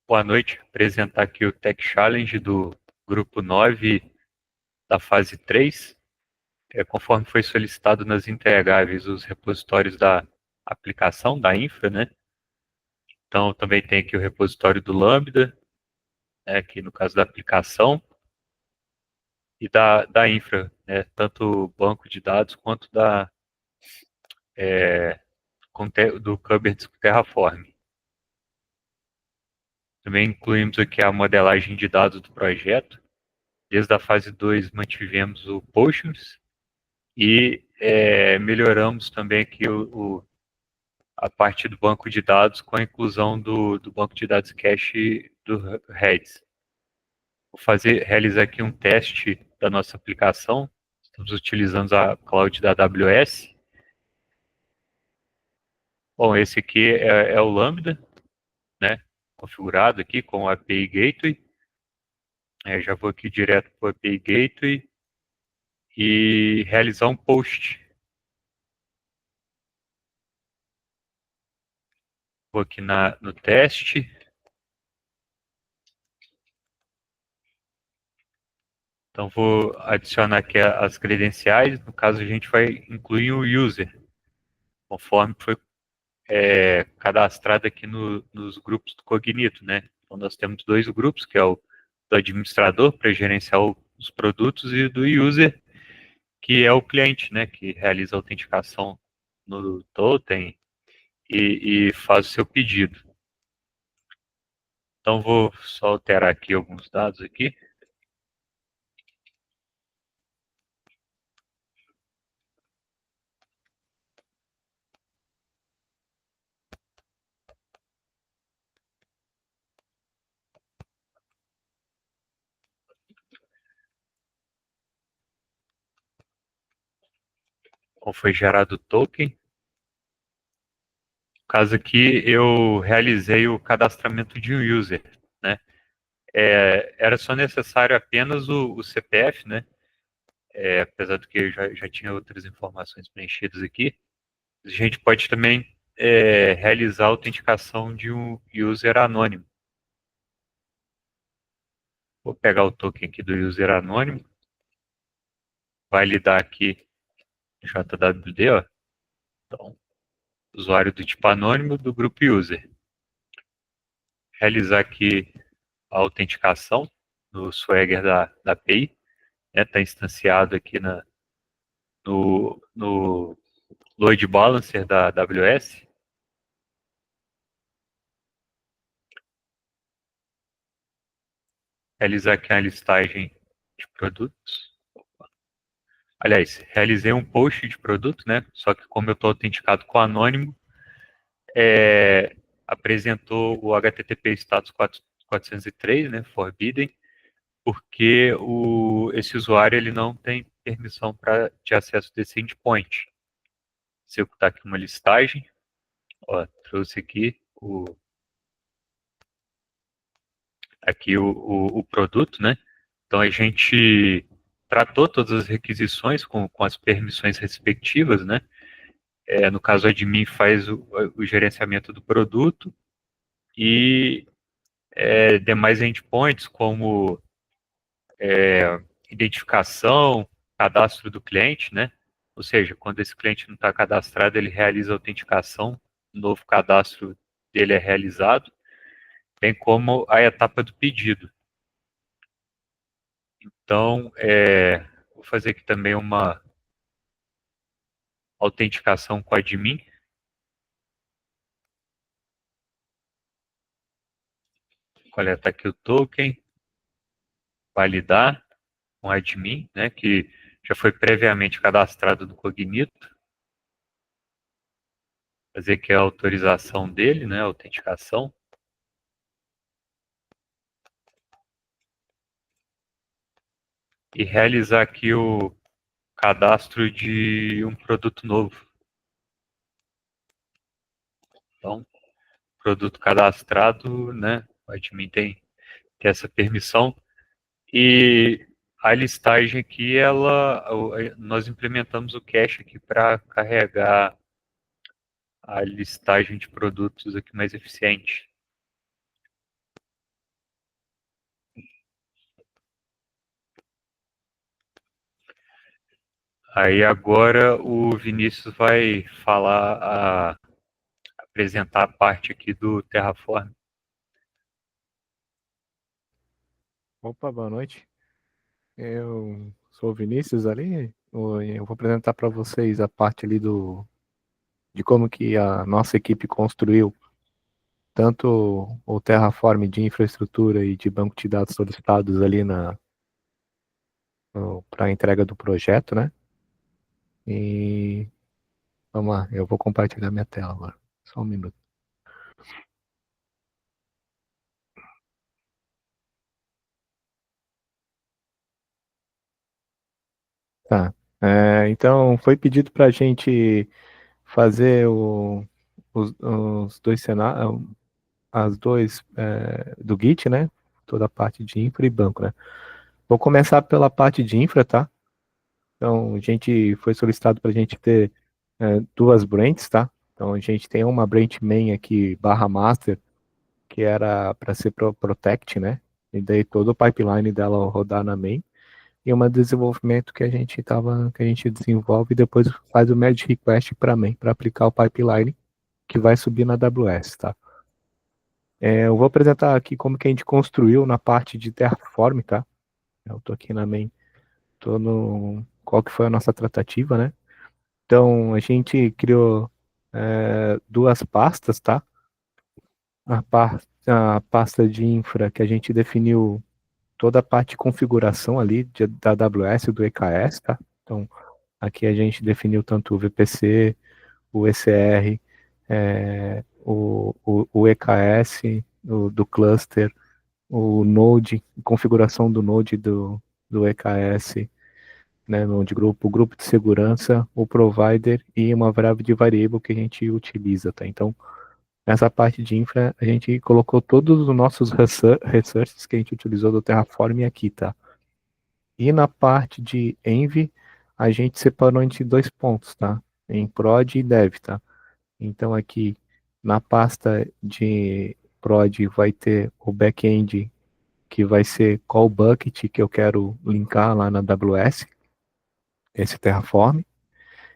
Boa noite. Apresentar aqui o Tech Challenge do grupo 9 da fase 3. Conforme foi solicitado nas entregáveis os repositórios da aplicação, da infra, né? Então, também tem aqui o repositório do Lambda, né, aqui no caso da aplicação, e da infra, né, tanto o banco de dados quanto do Kubernetes Terraform. Também incluímos aqui a modelagem de dados do projeto. Desde a fase 2 mantivemos o Potions e melhoramos também aqui a parte do banco de dados com a inclusão do banco de dados cache do Redis. Vou realizar aqui um teste da nossa aplicação. Estamos utilizando a cloud da AWS. Bom, esse aqui é o Lambda, né, configurado aqui com o API Gateway. Já vou aqui direto para o API Gateway e realizar um post. Vou aqui no teste. Então, vou adicionar aqui as credenciais. No caso, a gente vai incluir o user, conforme foi cadastrado aqui nos grupos do Cognito, né? Então, nós temos dois grupos, que é o do administrador, para gerenciar os produtos, e do user, que é o cliente, né? Que realiza a autenticação no totem e faz o seu pedido. Então, vou só alterar aqui alguns dados aqui. Como foi gerado o token. No caso aqui, eu realizei o cadastramento de um user, né? Era só necessário apenas o CPF, né? Apesar do que eu já tinha outras informações preenchidas aqui. A gente pode também realizar a autenticação de um user anônimo. Vou pegar o token aqui do user anônimo. Validar aqui JWD, ó. Então, usuário do tipo anônimo do grupo user. Realizar aqui a autenticação no Swagger da API. Está instanciado aqui no load balancer da AWS. Realizar aqui a listagem de produtos. Aliás, realizei um post de produto, né? Só que como eu estou autenticado com anônimo, apresentou o HTTP status 403, né? Forbidden, porque esse usuário ele não tem permissão de acesso desse endpoint. Executar aqui uma listagem. Ó, trouxe aqui o produto, né? Então a gente tratou todas as requisições com as permissões respectivas, né? No caso, o admin faz o gerenciamento do produto e demais endpoints, como identificação, cadastro do cliente, né? Ou seja, quando esse cliente não está cadastrado, ele realiza a autenticação, o novo cadastro dele é realizado, bem como a etapa do pedido. Então, vou fazer aqui também uma autenticação com admin. Coletar aqui o token, validar com admin, né, que já foi previamente cadastrado no Cognito. Fazer aqui a autorização dele, né, a autenticação. E realizar aqui o cadastro de um produto novo. Então, produto cadastrado, né, o admin tem essa permissão. E a listagem aqui, nós implementamos o cache aqui para carregar a listagem de produtos aqui mais eficiente. Aí agora o Vinícius vai apresentar a parte aqui do Terraform. Opa, boa noite. Eu sou o Vinícius ali. Eu vou apresentar para vocês a parte ali de como que a nossa equipe construiu tanto o Terraform de infraestrutura e de banco de dados solicitados ali para a entrega do projeto, né? E vamos lá, eu vou compartilhar minha tela agora. Só um minuto. Tá. Então, foi pedido para a gente fazer os dois cenários, as dois do Git, né? Toda a parte de infra e banco, né? Vou começar pela parte de infra, tá? Então, a gente foi solicitado para a gente ter duas branches, tá? Então, a gente tem uma branch main aqui, barra master, que era para ser pro protect, né? E daí todo o pipeline dela rodar na main. E uma desenvolvimento que a gente desenvolve e depois faz o merge request para main, para aplicar o pipeline que vai subir na AWS, tá? Eu vou apresentar aqui como que a gente construiu na parte de Terraform, tá? Eu tô aqui na main, tô no qual que foi a nossa tratativa, né? Então a gente criou duas pastas, tá? A pasta de infra que a gente definiu toda a parte de configuração ali da AWS e do EKS, tá? Então aqui a gente definiu tanto o VPC, o ECR, o EKS, do cluster, o Node, configuração do Node do EKS, né, Node grupo, o grupo de segurança, o provider e uma variável de variable que a gente utiliza, tá? Então, nessa parte de infra, a gente colocou todos os nossos resources que a gente utilizou do Terraform aqui, tá? E na parte de Env, a gente separou entre dois pontos, tá? Em prod e dev, tá? Então aqui na pasta de prod vai ter o back-end que vai ser qual bucket que eu quero linkar lá na AWS, esse Terraform.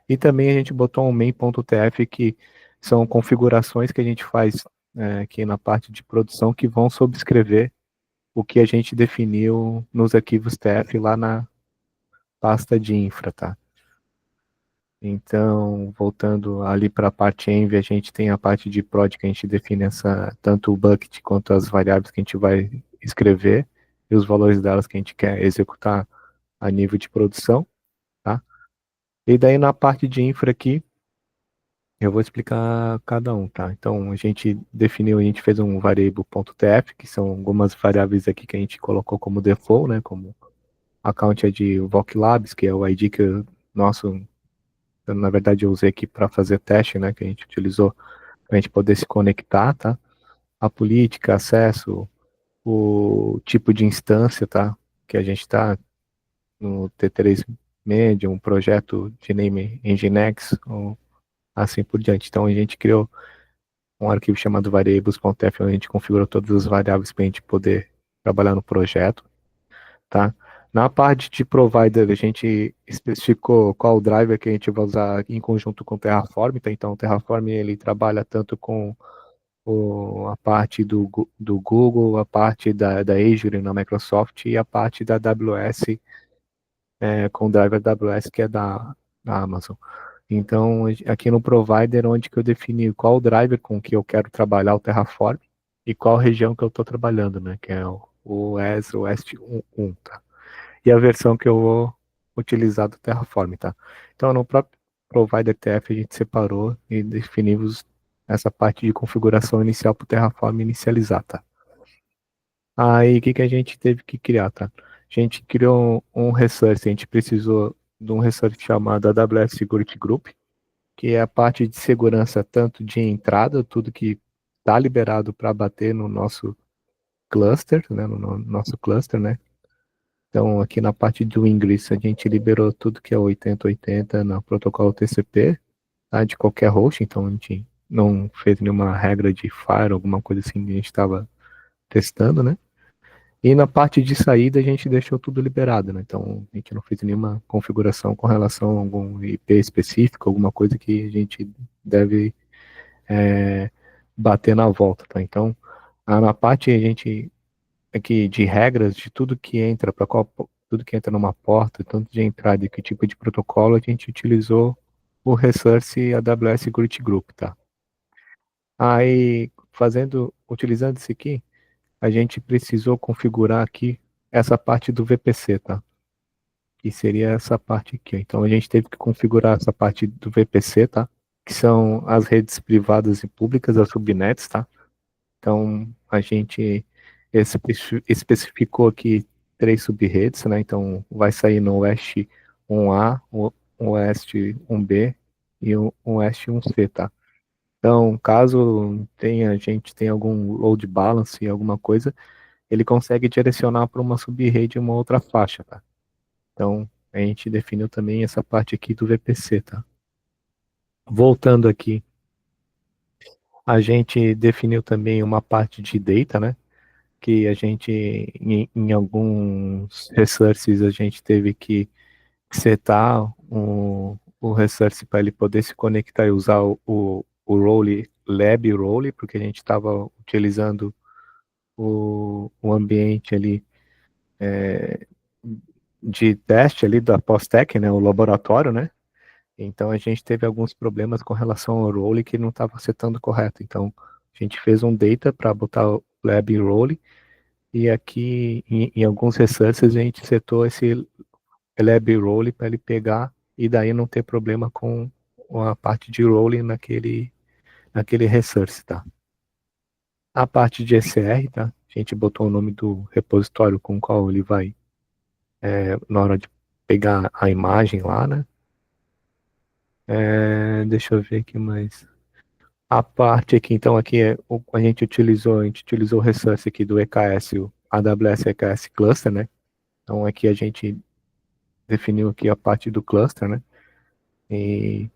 E também a gente botou um main.tf que são configurações que a gente faz aqui na parte de produção que vão subscrever o que a gente definiu nos arquivos TF lá na pasta de infra, tá? Então, voltando ali para a parte env, a gente tem a parte de prod que a gente define tanto o bucket quanto as variáveis que a gente vai escrever e os valores delas que a gente quer executar a nível de produção, tá? E daí na parte de infra aqui, eu vou explicar cada um, tá? Então, a gente fez um variable.tf, que são algumas variáveis aqui que a gente colocou como default, né? Como account é de Voc Labs, que é o ID que na verdade eu usei aqui para fazer teste, né? Que a gente utilizou para a gente poder se conectar, tá? A política, acesso, o tipo de instância, tá? Que a gente está no T3 Medium, um projeto de name Nginx, ou assim por diante. Então a gente criou um arquivo chamado variables.f, onde a gente configurou todas as variáveis para a gente poder trabalhar no projeto, tá? Na parte de provider, a gente especificou qual driver que a gente vai usar em conjunto com o Terraform, tá? Então o Terraform ele trabalha tanto com a parte do Google, a parte da Azure na Microsoft e a parte da AWS, com o driver AWS que é da Amazon. Então, aqui no provider, onde que eu defini qual driver com que eu quero trabalhar o Terraform e qual região que eu estou trabalhando, né? Que é o ES West 1, tá? E a versão que eu vou utilizar do Terraform, tá? Então, no próprio provider TF, a gente separou e definimos essa parte de configuração inicial para o Terraform inicializar, tá? Aí, o que que a gente teve que criar, tá? A gente criou um resource, a gente precisou de um resource chamado AWS Security Group, que é a parte de segurança tanto de entrada, tudo que está liberado para bater no nosso cluster, né, no nosso cluster, né? Então, aqui na parte do ingress, a gente liberou tudo que é 8080 no protocolo TCP, tá, de qualquer host, então a gente não fez nenhuma regra de FAIR, alguma coisa assim que a gente estava testando, né? E na parte de saída a gente deixou tudo liberado, né? Então a gente não fez nenhuma configuração com relação a algum IP específico, alguma coisa que a gente deve bater na volta, tá? Então, na parte a gente aqui de regras de tudo que entra para tudo que entra numa porta, tanto de entrada e que tipo de protocolo, a gente utilizou o Resource AWS Security Group, tá? Aí, utilizando isso aqui, a gente precisou configurar aqui essa parte do VPC, tá? Que seria essa parte aqui. Então, a gente teve que configurar essa parte do VPC, tá? Que são as redes privadas e públicas, as subnets, tá? Então, a gente especificou aqui 3 subredes, né? Então, vai sair no Oeste 1A, o Oeste 1B e o Oeste 1C, tá? Então, caso a gente tenha algum load balance, alguma coisa, ele consegue direcionar para uma subrede uma outra faixa, tá? Então, a gente definiu também essa parte aqui do VPC, tá? Voltando aqui, a gente definiu também uma parte de data, né? Que a gente, em alguns resources, a gente teve que setar o resource para ele poder se conectar e usar o role, lab role, porque a gente estava utilizando o ambiente ali de teste ali da POSTEC, né, o laboratório, né? Então a gente teve alguns problemas com relação ao role que não estava setando correto. Então a gente fez um data para botar o lab role e aqui em alguns resources a gente setou esse lab role para ele pegar e daí não ter problema com a parte de role naquele resource, tá? A parte de ECR, tá? A gente botou o nome do repositório com o qual ele vai na hora de pegar a imagem lá, né? Deixa eu ver aqui mais. A parte aqui, então, aqui a gente utilizou o resource aqui do EKS, o AWS EKS Cluster, né? Então aqui a gente definiu aqui a parte do cluster, né? E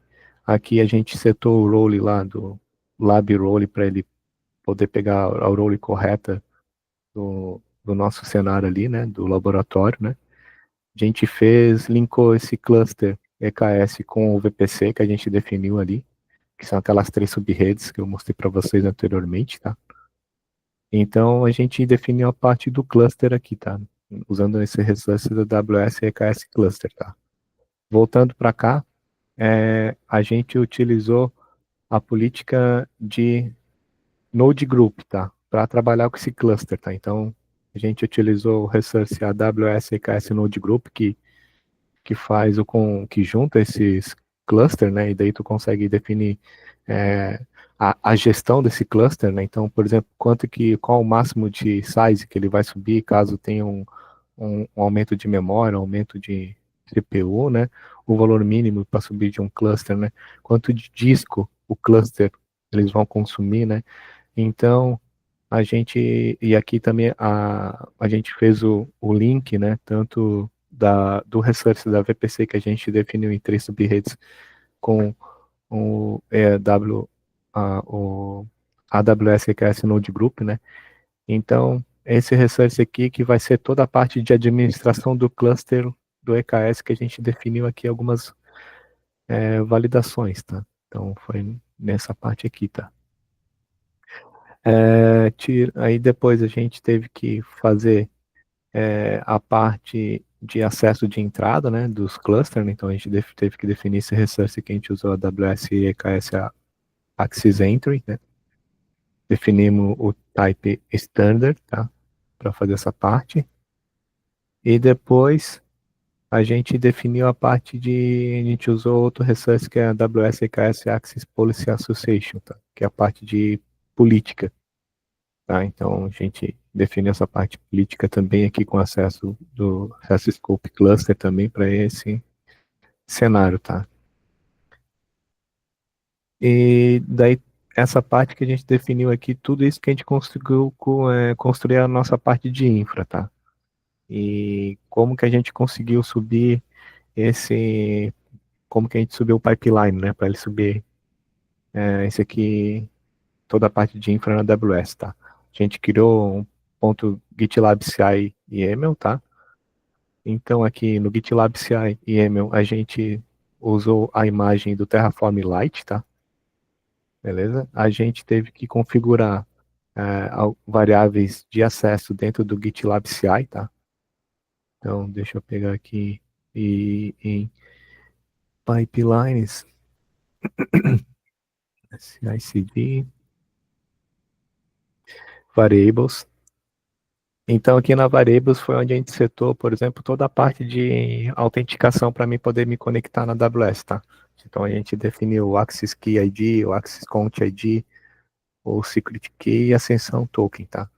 aqui a gente setou o role lá do lab role para ele poder pegar a role correta do nosso cenário ali, né? Do laboratório, né? A gente linkou esse cluster EKS com o VPC que a gente definiu ali, que são aquelas 3 subredes que eu mostrei para vocês anteriormente, tá? Então a gente definiu a parte do cluster aqui, tá? Usando esse resource da AWS EKS Cluster, tá? Voltando para cá, a gente utilizou a política de Node Group, tá? Para trabalhar com esse cluster, tá? Então a gente utilizou o resource AWS EKS Node Group que junta esses cluster, né? E daí tu consegue definir é, a gestão desse cluster, né? Então, por exemplo, qual o máximo de size que ele vai subir caso tenha um aumento de memória, um aumento de CPU, né? O valor mínimo para subir de um cluster, né? Quanto de disco o cluster eles vão consumir, né? Então, e aqui também a gente fez o link, né, tanto do resource da VPC que a gente definiu em 3 subredes com o AWS EKS Node Group, né, então esse resource aqui que vai ser toda a parte de administração do cluster do EKS que a gente definiu aqui algumas validações, tá, então foi nessa parte aqui, tá. Aí depois a gente teve que fazer a parte de acesso de entrada, né, dos clusters, né, então a gente teve que definir esse resource que a gente usou a AWS EKS Access Entry, né, definimos o type standard, tá, para fazer essa parte, e depois a gente definiu a gente usou outro resource que é a AWS EKS Access Policy Association, tá, que é a parte de política. Tá? Então, a gente define essa parte política também aqui com acesso do Acesso Scope Cluster também para esse cenário, tá? E daí, essa parte que a gente definiu aqui, tudo isso que a gente conseguiu construir a nossa parte de infra, tá? E como que a gente conseguiu subir como que a gente subiu o pipeline, né? Para ele subir esse aqui, toda a parte de infra na AWS, tá? A gente criou .gitlab CI YAML, tá? Então aqui no GitLab CI YAML a gente usou a imagem do Terraform Lite, tá? Beleza? A gente teve que configurar variáveis de acesso dentro do GitLab CI, tá? Então deixa eu pegar aqui em pipelines, CI/CD, variables. Então aqui na variables foi onde a gente setou, por exemplo, toda a parte de autenticação para mim poder me conectar na AWS, tá? Então a gente definiu o Access Key ID, o Access Count ID, o Secret Key e a Ascensão Token, tá?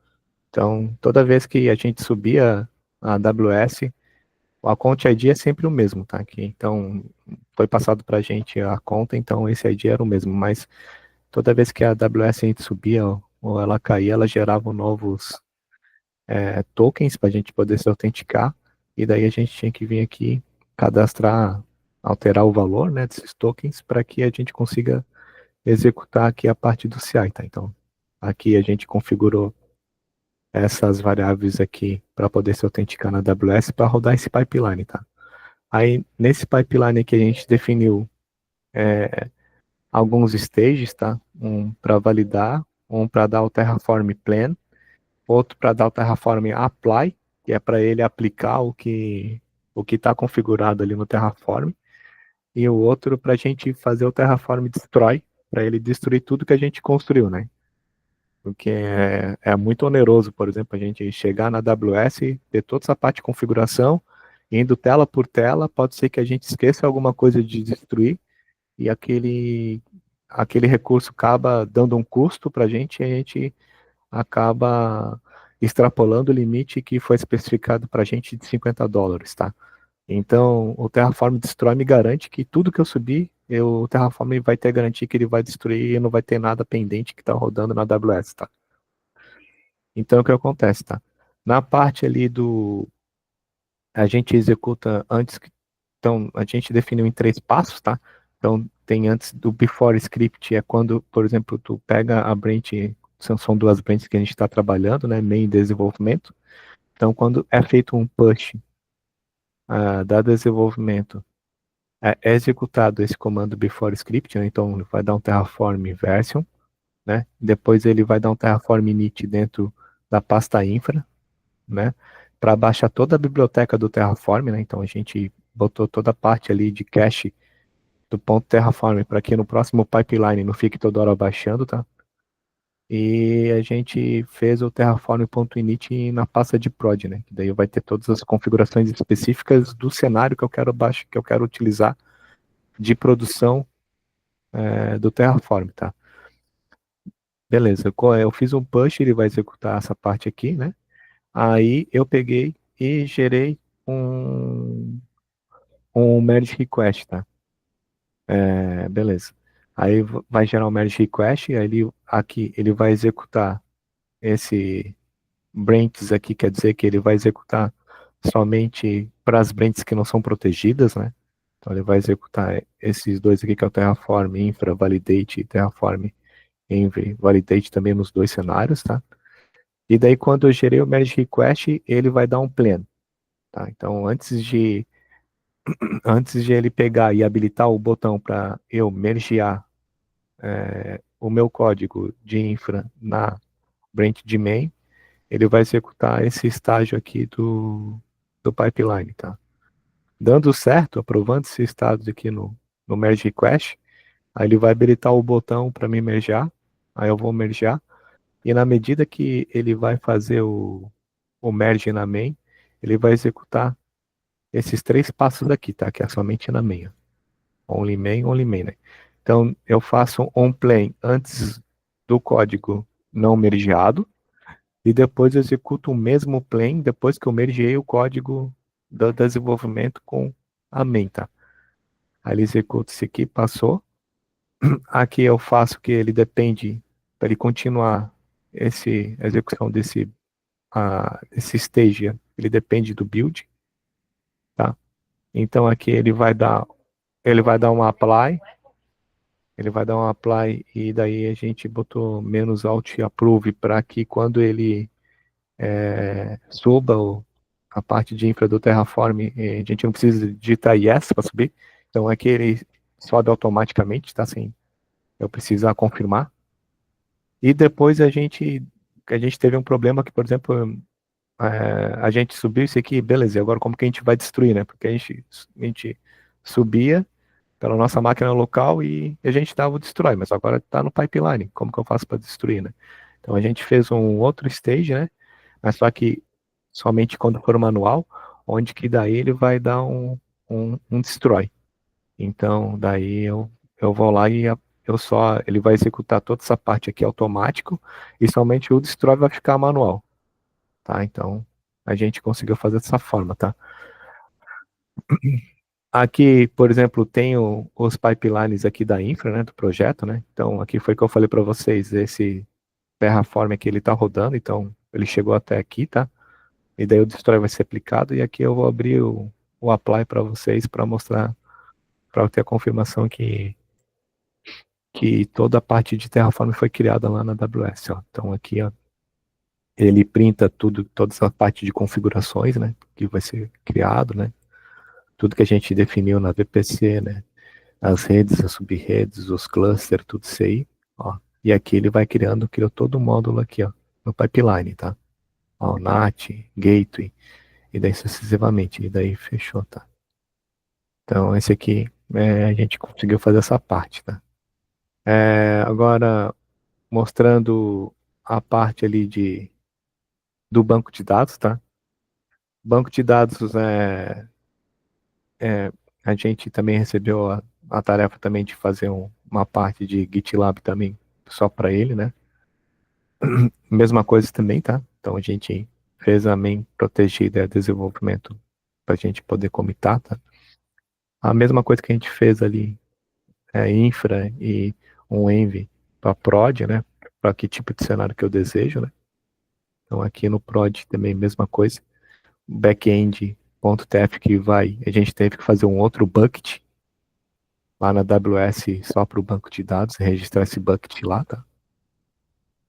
Então toda vez que a gente subia a AWS, o Account ID é sempre o mesmo, tá? Aqui, então foi passado para a gente a conta, então esse ID era o mesmo, mas toda vez que a AWS a gente subia ou ela caía, ela gerava novos tokens para a gente poder se autenticar, e daí a gente tinha que vir aqui cadastrar, alterar o valor, né, desses tokens para que a gente consiga executar aqui a parte do CI, tá? Então, aqui a gente configurou essas variáveis aqui para poder se autenticar na AWS para rodar esse pipeline, tá? Aí, nesse pipeline aqui a gente definiu alguns stages, tá? Um para validar, um para dar o Terraform Plan, outro para dar o Terraform Apply, que é para ele aplicar o que está configurado ali no Terraform, e o outro para a gente fazer o Terraform Destroy, para ele destruir tudo que a gente construiu, né? Porque é muito oneroso, por exemplo, a gente chegar na AWS, ter toda essa parte de configuração, indo tela por tela, pode ser que a gente esqueça alguma coisa de destruir, e aquele recurso acaba dando um custo para a gente, e a gente acaba extrapolando o limite que foi especificado para a gente de $50, tá? Então, o Terraform Destroy me garante que tudo que eu subir, o Terraform vai ter garantia que ele vai destruir e não vai ter nada pendente que está rodando na AWS, tá? Então, o que acontece, tá? Na parte ali a gente executa antes, então, a gente definiu em 3 passos, tá? Então, tem antes do before script, é quando, por exemplo, tu pega a branch, são 2 branches que a gente está trabalhando, né? Main e desenvolvimento. Então, quando é feito um push da desenvolvimento, é executado esse comando before script, né? Então ele vai dar um terraform version, né? Depois ele vai dar um terraform init dentro da pasta infra, né? Para baixar toda a biblioteca do Terraform, né? Então a gente botou toda a parte ali de cache do ponto Terraform para que no próximo pipeline não fique toda hora baixando, tá? E a gente fez o terraform.init na pasta de prod, né? Que daí vai ter todas as configurações específicas do cenário que eu quero que eu quero utilizar de produção do Terraform, tá? Beleza, eu fiz um push, ele vai executar essa parte aqui, né? Aí eu peguei e gerei um merge request, tá? Beleza. Aí vai gerar um merge request, aí aqui ele vai executar esse branches aqui, quer dizer que ele vai executar somente para as branches que não são protegidas, né? Então ele vai executar esses dois aqui, que é o Terraform Infra Validate e Terraform Env Validate também nos 2 cenários, tá? E daí quando eu gerei o merge request, ele vai dar um plan, tá? Então antes de ele pegar e habilitar o botão para eu mergear o meu código de infra na branch de main, ele vai executar esse estágio aqui do pipeline, tá? Dando certo, aprovando esse estado aqui no merge request, aí ele vai habilitar o botão para me mergear, aí eu vou mergear, e na medida que ele vai fazer o merge na main, ele vai executar esses 3 passos aqui, tá? Que é somente na main. Only main, né? Então, eu faço um onPlan antes do código não mergeado, e depois eu executo o mesmo plan depois que eu mergeei o código do desenvolvimento com a main, tá? Aí ele executa isso aqui, passou. Aqui eu faço que ele depende, para ele continuar a execução esse stage, ele depende do build, tá? Então aqui ele vai dar um apply, e daí a gente botou menos alt approve para que quando ele suba a parte de infra do Terraform, a gente não precisa digitar yes para subir, então aqui ele sobe automaticamente, tá? Sem eu precisar confirmar. E depois a gente teve um problema que, por exemplo, a gente subiu isso aqui, beleza, e agora como que a gente vai destruir, né? Porque a gente subia pela nossa máquina local e a gente dava o destrói, mas agora está no pipeline, como que eu faço para destruir, né? Então a gente fez um outro stage, né? Mas só que somente quando for manual, onde que daí ele vai dar um destroy. Então daí eu vou lá e ele vai executar toda essa parte aqui automático e somente o destroy vai ficar manual, tá? Então a gente conseguiu fazer dessa forma, tá? Aqui, por exemplo, tem os pipelines aqui da infra, né, do projeto, né? Então, aqui foi que eu falei para vocês, esse Terraform aqui, ele tá rodando, então ele chegou até aqui, tá? E daí o destroy vai ser aplicado e aqui eu vou abrir o apply para vocês para mostrar, para ter a confirmação que toda a parte de Terraform foi criada lá na AWS, ó. Então aqui, ó, ele printa tudo, toda essa parte de configurações, né, que vai ser criado, né? Tudo que a gente definiu na VPC, né? As redes, as sub-redes, os clusters, tudo isso aí, ó. E aqui ele vai criou todo o módulo aqui, ó, no pipeline, tá? Ó, NAT, Gateway, e daí sucessivamente, e daí fechou, tá? Então esse aqui, a gente conseguiu fazer essa parte, tá? Agora, mostrando a parte ali do banco de dados, tá? Banco de dados, a gente também recebeu a tarefa também de fazer uma parte de GitLab também, só para ele, né? Mesma coisa também, tá? Então a gente fez a main protegida desenvolvimento para a gente poder comitar, tá? A mesma coisa que a gente fez ali, infra e um env para prod, né? Para que tipo de cenário que eu desejo, né? Então aqui no prod também mesma coisa. Backend.tf que a gente teve que fazer um outro bucket lá na AWS só para o banco de dados, registrar esse bucket lá, tá?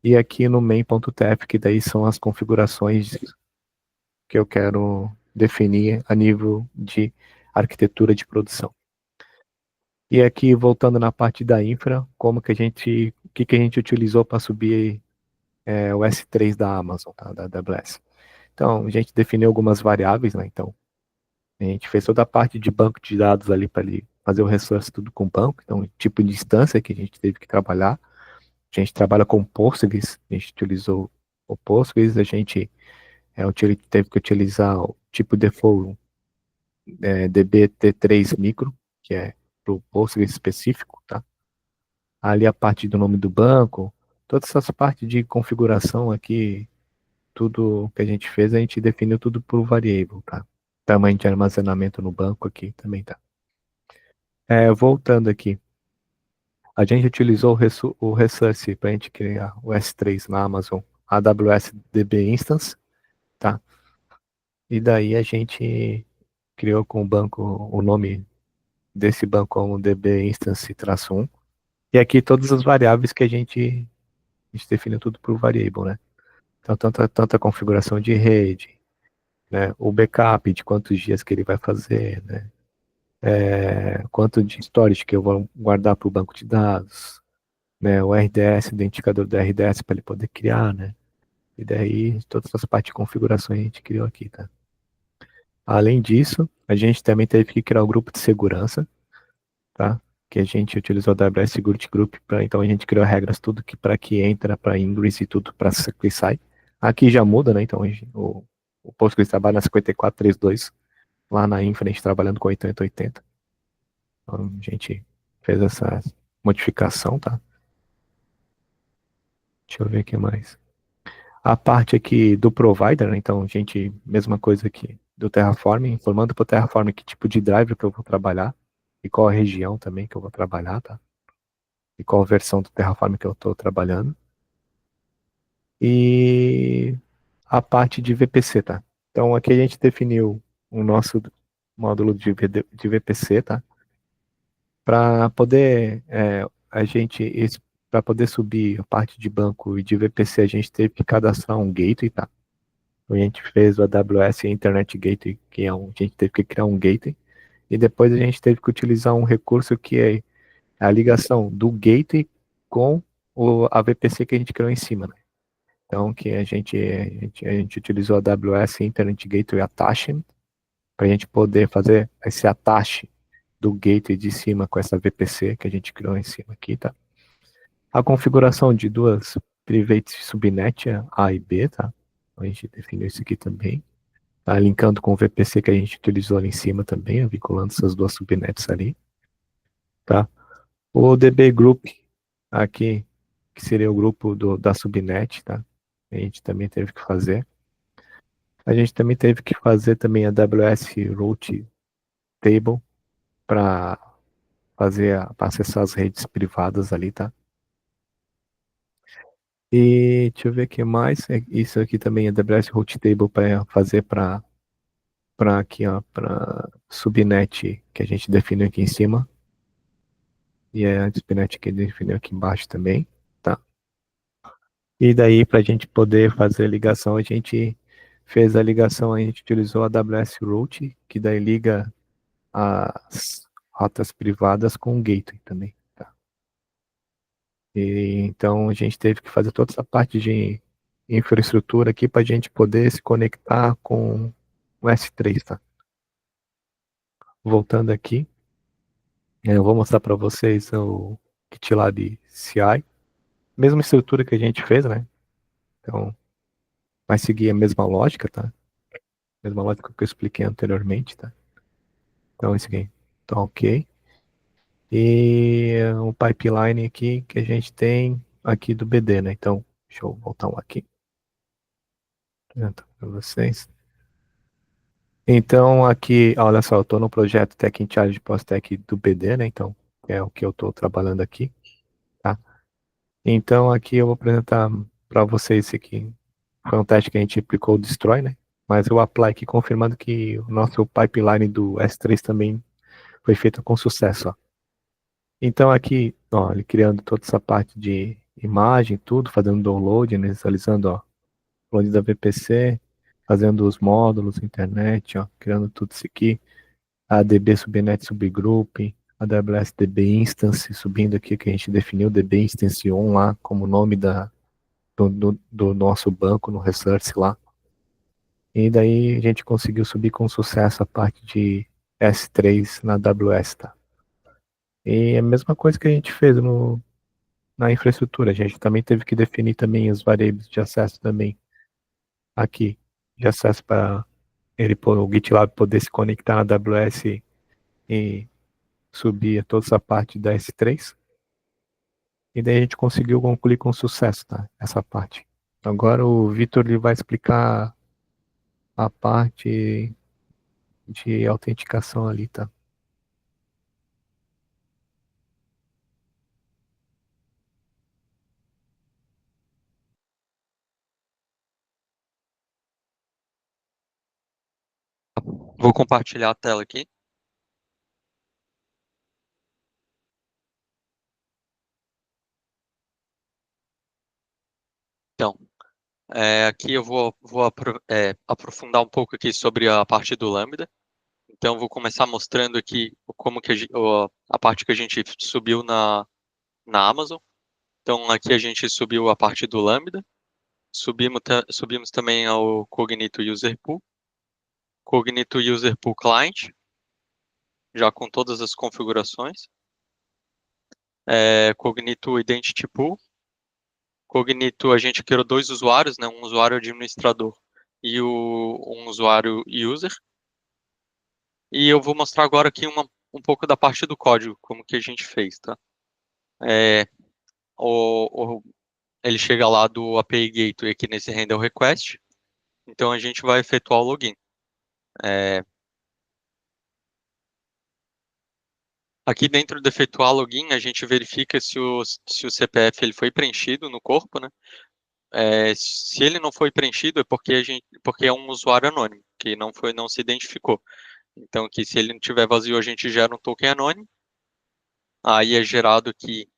E aqui no main.tf, que daí são as configurações que eu quero definir a nível de arquitetura de produção. E aqui, voltando na parte da infra, o que a gente utilizou para subir o S3 da Amazon, tá? Da AWS. Então, a gente definiu algumas variáveis, né? Então, a gente fez toda a parte de banco de dados ali para fazer o resource tudo com banco, então, tipo de instância que a gente teve que trabalhar. A gente trabalha com Postgres, a gente utilizou o Postgres, a gente teve que utilizar o tipo default DBT3 micro, que é para o Postgres específico, tá? Ali a parte do nome do banco, todas essas partes de configuração aqui, tudo que a gente fez, a gente definiu tudo por variable, tá? Tamanho de armazenamento no banco aqui também tá. Voltando aqui, a gente utilizou o Resource para a gente criar o S3 na Amazon AWS DB Instance, tá? E daí a gente criou com o banco o nome desse banco como DB Instance-1. E aqui todas as variáveis que a gente definiu tudo por variable, né? Então, tanta configuração de rede, né? O backup de quantos dias que ele vai fazer, né? Quanto de storage que eu vou guardar para o banco de dados, né? O RDS, identificador do RDS para ele poder criar, né? E daí, todas as partes de configuração a gente criou aqui, tá? Além disso, a gente também teve que criar um grupo de segurança, tá? Que a gente utilizou o AWS Security Group, então a gente criou regras tudo que para que entra, para ingress e tudo para que sai. Aqui já muda, né? Então o Postgres trabalha na 5432, lá na infra a gente trabalhando com 8080. Então a gente fez essa modificação, tá? Deixa eu ver o que mais. A parte aqui do provider, né? Então a gente, mesma coisa aqui do Terraform, informando para o Terraform que tipo de driver que eu vou trabalhar e qual a região também que eu vou trabalhar, tá? E qual versão do Terraform que eu estou trabalhando. E a parte de VPC, tá? Então aqui a gente definiu o nosso módulo de VPC, tá? Para poder para poder subir a parte de banco e de VPC, a gente teve que cadastrar um gateway, tá? A gente fez o AWS Internet Gateway, que a gente teve que criar um gateway, e depois a gente teve que utilizar um recurso que é a ligação do gateway com a VPC que a gente criou em cima, né? Então, que a gente utilizou a AWS Internet Gateway Attachment para a gente poder fazer esse attach do gateway de cima com essa VPC que a gente criou em cima aqui, tá? A configuração de duas private subnet A e B, tá? A gente definiu isso aqui também. Tá? Linkando com o VPC que a gente utilizou ali em cima também, vinculando essas duas subnets ali, tá? O DB Group aqui, que seria o grupo da subnet, tá? A gente também teve que fazer. A gente também teve que fazer também a AWS Route Table para para acessar as redes privadas ali, tá? E deixa eu ver o que mais. Isso aqui também é AWS Route Table para fazer para aqui, ó, para subnet que a gente definiu aqui em cima. E é a subnet que definiu aqui embaixo também, tá? E daí, para a gente poder fazer a ligação, a gente fez a ligação, a gente utilizou a AWS Route, que daí liga as rotas privadas com o gateway também, tá? E, então, a gente teve que fazer toda essa parte de infraestrutura aqui para a gente poder se conectar com o S3, tá? Voltando aqui, eu vou mostrar para vocês o GitLab CI, mesma estrutura que a gente fez, né? Então, vai seguir a mesma lógica, tá? Mesma lógica que eu expliquei anteriormente, tá? Então, esse aqui tá ok. E um pipeline aqui que a gente tem aqui do BD, né? Então, deixa eu voltar um aqui para vocês. Então, aqui, olha só, eu estou no projeto Tech in Charge Post-Tech do BD, né? Então, é o que eu estou trabalhando aqui, tá? Então, aqui eu vou apresentar para vocês esse aqui. Foi um teste que a gente aplicou o Destroy, né? Mas eu apply aqui confirmando que o nosso pipeline do S3 também foi feito com sucesso, ó. Então aqui, ó, ele criando toda essa parte de imagem, tudo, fazendo download, né, visualizando, ó, download da VPC, fazendo os módulos, internet, ó, criando tudo isso aqui, a DB Subnet Subgroup, a AWS DB Instance, subindo aqui que a gente definiu DB Instance On lá como nome do nosso banco no Research lá. E daí a gente conseguiu subir com sucesso a parte de S3 na AWS, tá? E é a mesma coisa que a gente fez na infraestrutura. A gente também teve que definir também as variáveis de acesso também aqui, de acesso para o GitLab poder se conectar na AWS e subir toda essa parte da S3. E daí a gente conseguiu concluir com sucesso, tá? Essa parte. Agora o Vitor ele vai explicar a parte de autenticação ali, tá? Vou compartilhar a tela aqui. Então, aqui eu vou aprofundar um pouco aqui sobre a parte do Lambda. Então, vou começar mostrando aqui como que a parte que a gente subiu na Amazon. Então, aqui a gente subiu a parte do Lambda. Subimos também ao Cognito User Pool. Cognito User Pool Client, já com todas as configurações. Cognito Identity Pool. Cognito, a gente criou dois usuários, né? Um usuário administrador e um usuário user. E eu vou mostrar agora aqui um pouco da parte do código, como que a gente fez, tá? Ele chega lá do API Gateway aqui nesse Handle Request. Então, a gente vai efetuar o login. Aqui dentro de efetuar login, a gente verifica se o CPF ele foi preenchido no corpo, né? Se ele não foi preenchido, é porque é um usuário anônimo, que não se identificou. Então, que se ele não tiver vazio, a gente gera um token anônimo. Aí é gerado aqui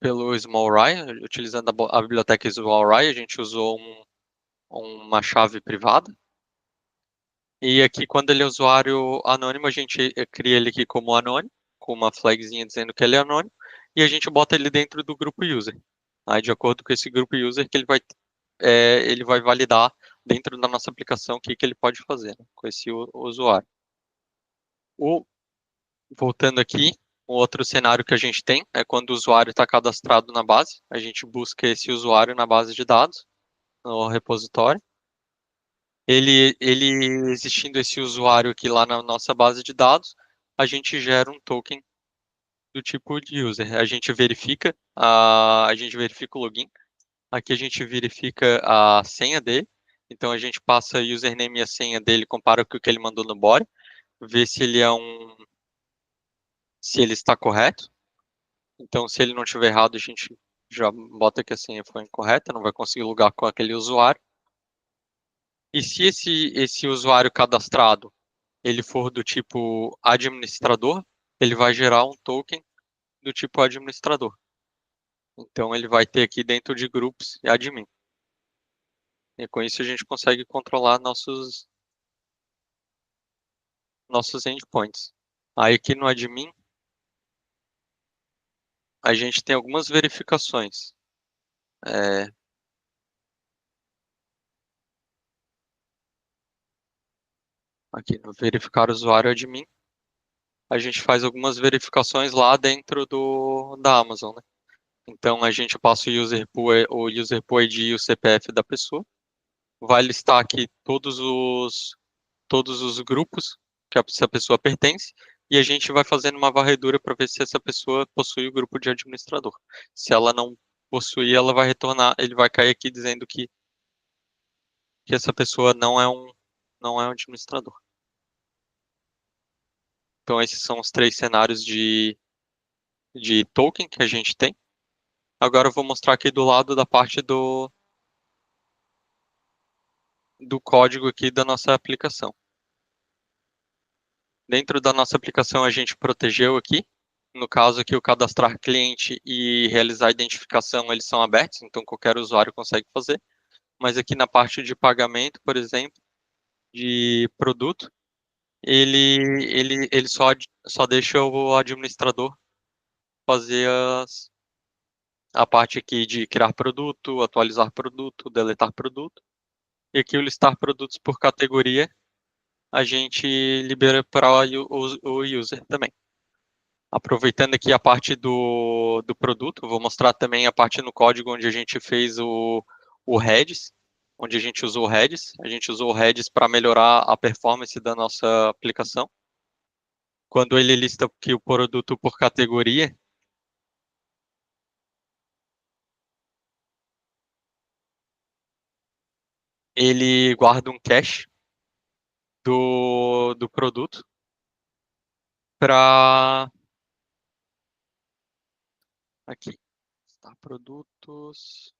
pelo SmallRye, utilizando a biblioteca SmallRye, a gente usou uma chave privada. E aqui, quando ele é usuário anônimo, a gente cria ele aqui como anônimo, com uma flagzinha dizendo que ele é anônimo, e a gente bota ele dentro do grupo user. Aí, de acordo com esse grupo user, que ele vai validar dentro da nossa aplicação o que ele pode fazer, né, com esse usuário. Voltando aqui, o outro cenário que a gente tem é quando o usuário está cadastrado na base, a gente busca esse usuário na base de dados, no repositório. Ele existindo esse usuário aqui lá na nossa base de dados, a gente gera um token do tipo de user. A gente verifica o login. Aqui a gente verifica a senha dele. Então a gente passa o username e a senha dele, compara com o que ele mandou no body, vê se ele está correto. Então se ele não estiver errado, a gente já bota que a senha foi incorreta, não vai conseguir logar com aquele usuário. E se esse usuário cadastrado ele for do tipo administrador, ele vai gerar um token do tipo administrador. Então ele vai ter aqui dentro de groups e admin. E com isso a gente consegue controlar nossos endpoints. Aí aqui no admin, a gente tem algumas verificações. Aqui no verificar usuário admin, a gente faz algumas verificações lá dentro da Amazon, né? Então a gente passa o user pool ID e o CPF da pessoa. Vai listar aqui todos os grupos que essa pessoa pertence, e a gente vai fazendo uma varredura para ver se essa pessoa possui o grupo de administrador. Se ela não possuir, ela vai retornar, ele vai cair aqui dizendo que essa pessoa não é um administrador. Então esses são os 3 cenários de token que a gente tem. Agora eu vou mostrar aqui do lado da parte do código aqui da nossa aplicação. Dentro da nossa aplicação a gente protegeu aqui. No caso aqui, o cadastrar cliente e realizar a identificação, eles são abertos, então qualquer usuário consegue fazer. Mas aqui na parte de pagamento, por exemplo, de produto, ele só deixa o administrador fazer a parte aqui de criar produto, atualizar produto, deletar produto. E aqui o listar produtos por categoria, a gente libera para o user também. Aproveitando aqui a parte do produto, vou mostrar também a parte no código onde a gente fez o Redis, onde a gente usou o Redis. A gente usou o Redis para melhorar a performance da nossa aplicação. Quando ele lista aqui o produto por categoria, ele guarda um cache do produto para... Aqui, está produtos...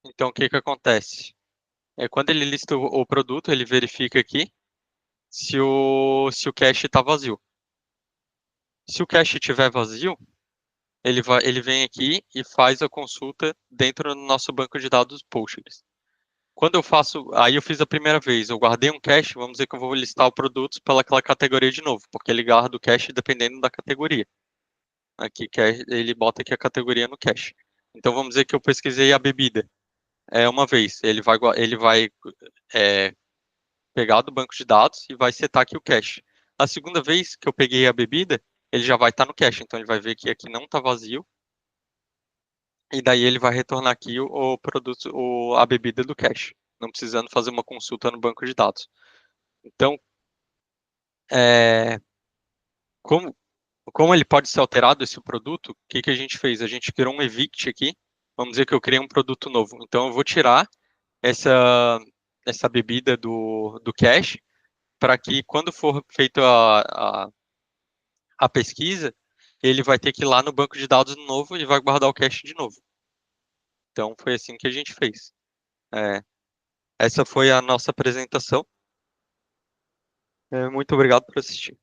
Então, o que acontece? Quando ele lista o produto, ele verifica aqui se o cache está vazio. Se o cache estiver vazio, ele vem aqui e faz a consulta dentro do nosso banco de dados Postgres. Quando eu faço, aí eu fiz a primeira vez, eu guardei um cache, vamos dizer que eu vou listar os produtos pelaquela categoria de novo, porque ele guarda o cache dependendo da categoria. Aqui ele bota aqui a categoria no cache. Então vamos dizer que eu pesquisei a bebida. Uma vez, ele vai pegar do banco de dados e vai setar aqui o cache. A segunda vez que eu peguei a bebida, ele já vai estar no cache, então ele vai ver que aqui não está vazio, e daí ele vai retornar aqui o produto, a bebida do cache, não precisando fazer uma consulta no banco de dados. Então, como ele pode ser alterado esse produto, o que a gente fez? A gente criou um evict aqui, vamos dizer que eu criei um produto novo, então eu vou tirar essa bebida do cache, para que quando for feita a pesquisa, ele vai ter que ir lá no banco de dados de novo e vai guardar o cache de novo. Então, foi assim que a gente fez. Essa foi a nossa apresentação. Muito obrigado por assistir.